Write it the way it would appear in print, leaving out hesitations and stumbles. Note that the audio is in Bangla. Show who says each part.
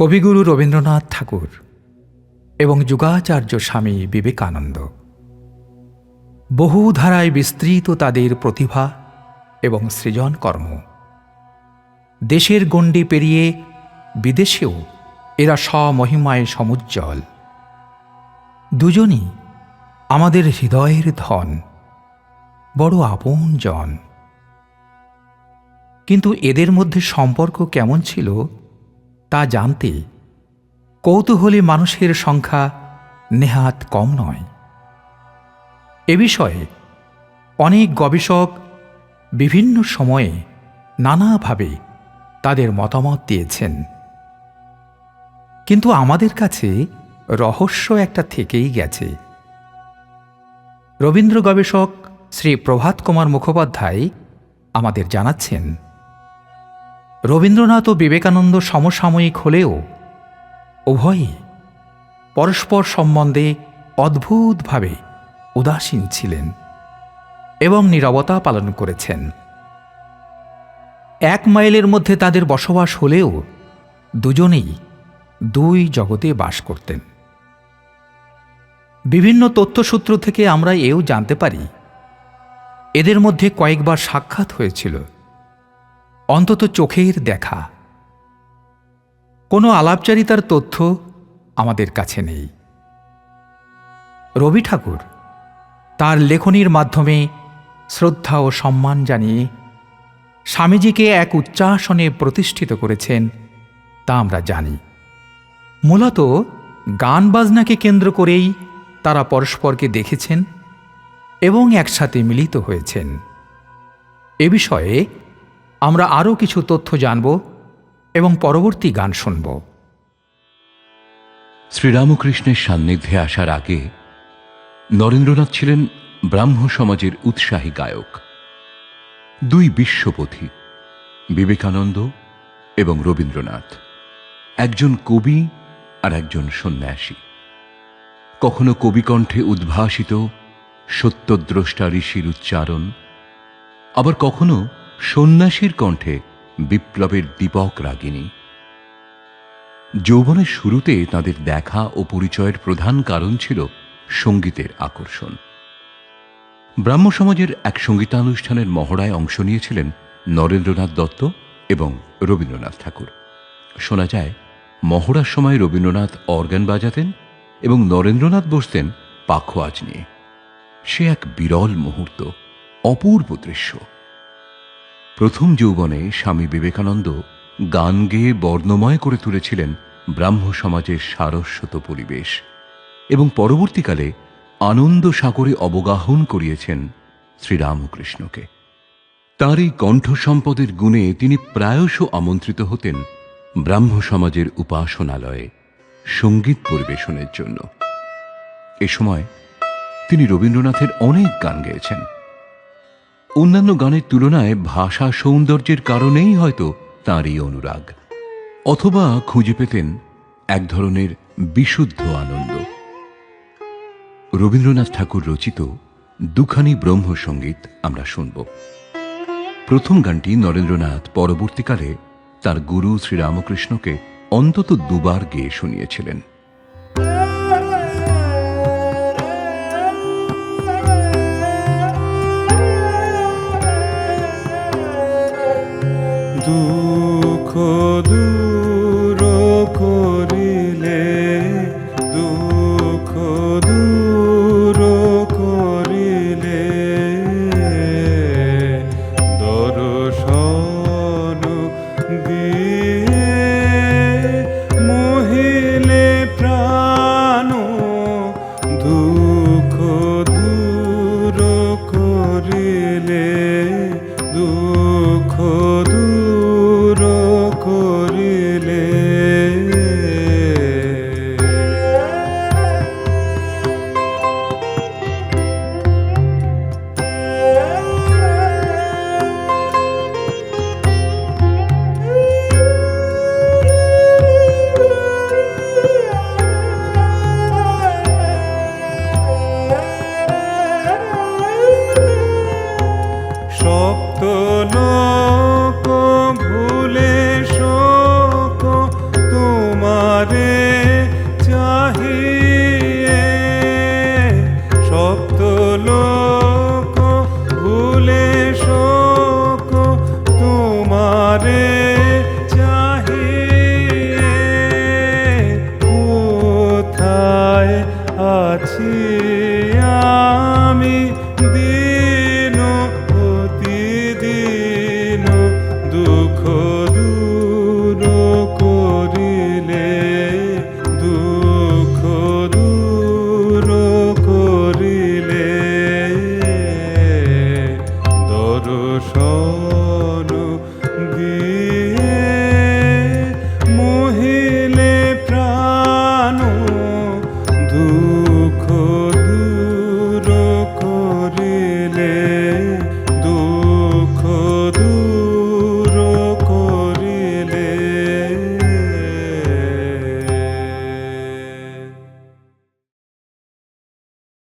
Speaker 1: কবিগুরু রবীন্দ্রনাথ ঠাকুর এবং যুগাচার্য স্বামী বিবেকানন্দ বহু ধারায় বিস্তৃত তাদের প্রতিভা এবং সৃজন কর্ম। দেশের গণ্ডি পেরিয়ে বিদেশেও এরা স্বমহিমায় সমুজ্জ্বল। দুজনই আমাদের হৃদয়ের ধন, বড় আপনজন। কিন্তু এদের মধ্যে সম্পর্ক কেমন ছিল তা জানতে কৌতূহলী মানুষের সংখ্যা নেহাত কম নয়। এ বিষয়ে অনেক গবেষক বিভিন্ন সময়ে নানাভাবে তাদের মতামত দিয়েছেন, কিন্তু আমাদের কাছে রহস্য একটা থেকেই গেছে। রবীন্দ্র গবেষক শ্রী প্রভাত কুমার মুখোপাধ্যায় আমাদের জানাচ্ছেন, রবীন্দ্রনাথ ও বিবেকানন্দ সমসাময়িক হলেও উভয়ই পরস্পর সম্বন্ধে অদ্ভুতভাবে উদাসীন ছিলেন এবং নীরবতা পালন করেছেন। 1 মাইলের মধ্যে তাদের বসবাস হলেও দুজনেই দুই জগতে বাস করতেন। বিভিন্ন তথ্যসূত্র থেকে আমরা এও জানতে পারি এদের মধ্যে কয়েকবার সাক্ষাৎ হয়েছিল, অন্তত চোখের দেখা। কোনো আলাপচারিতার তথ্য আমাদের কাছে নেই। রবি ঠাকুর তার লেখনীর মাধ্যমে শ্রদ্ধা ও সম্মান জানিয়ে স্বামীজিকে এক উচ্চাসনে প্রতিষ্ঠিত করেছেন, তা আমরা জানি। মূলত গান বাজনাকে কেন্দ্র করেই তারা পরস্পরকে দেখেছেন এবং একসাথে মিলিত হয়েছেন। এ বিষয়ে আমরা আরও কিছু তথ্য জানব এবং পরবর্তী গান শুনব।
Speaker 2: শ্রীরামকৃষ্ণের সান্নিধ্যে আসার আগে নরেন্দ্রনাথ ছিলেন ব্রাহ্ম সমাজের উৎসাহী গায়ক। 2 বিশ্বপথী, বিবেকানন্দ এবং রবীন্দ্রনাথ, একজন কবি আর একজন সন্ন্যাসী। কখনো কবিকণ্ঠে উদ্ভাসিত সত্যদ্রষ্টা ঋষির উচ্চারণ, আবার কখনো সন্ন্যাসীর কণ্ঠে বিপ্লবের দীপক রাগিনী। যৌবনের শুরুতে তাদের দেখা ও পরিচয়ের প্রধান কারণ ছিল সঙ্গীতের আকর্ষণ। ব্রাহ্ম সমাজের এক সঙ্গীতানুষ্ঠানের মহড়ায় অংশ নিয়েছিলেন নরেন্দ্রনাথ দত্ত এবং রবীন্দ্রনাথ ঠাকুর। শোনা যায়, মহড়ার সময় রবীন্দ্রনাথ অর্গান বাজাতেন এবং নরেন্দ্রনাথ বসতেন পাখোয়াজ নিয়ে। সে এক বিরল মুহূর্ত, অপূর্ব দৃশ্য। প্রথম যৌবনে স্বামী বিবেকানন্দ গান গেয়ে বর্ণময় করে তুলেছিলেন ব্রাহ্ম সমাজের সারস্বত পরিবেশ এবং পরবর্তীকালে আনন্দ সাগরে অবগাহন করিয়েছেন শ্রীরামকৃষ্ণকে। তার এই কণ্ঠসম্পদের গুণে তিনি প্রায়শ আমন্ত্রিত হতেন ব্রাহ্ম সমাজের উপাসনালয়ে সঙ্গীত পরিবেশনের জন্য। এ সময় তিনি রবীন্দ্রনাথের অনেক গান গেয়েছেন। অন্যান্য গানের তুলনায় ভাষা সৌন্দর্যের কারণেই হয়তো তাঁর এই অনুরাগ, অথবা খুঁজে পেতেন এক ধরনের বিশুদ্ধ আনন্দ। রবীন্দ্রনাথ ঠাকুর রচিত 2খানি ব্রহ্মসঙ্গীত আমরা শুনব। প্রথম গানটি নরেন্দ্রনাথ পরবর্তীকালে তার গুরু শ্রীরামকৃষ্ণকে অন্তত 2 বার গেয়ে শুনিয়েছিলেন।
Speaker 3: দুঃখ দূর করিলে, দুঃখ দূর করিলে, দর্শন দিয়ে মোহিলে প্রাণ, দুঃখ দূর করিলে, দুঃখ দূর করিলে। সপ্ত লোক ভুলে শোক তোমার সব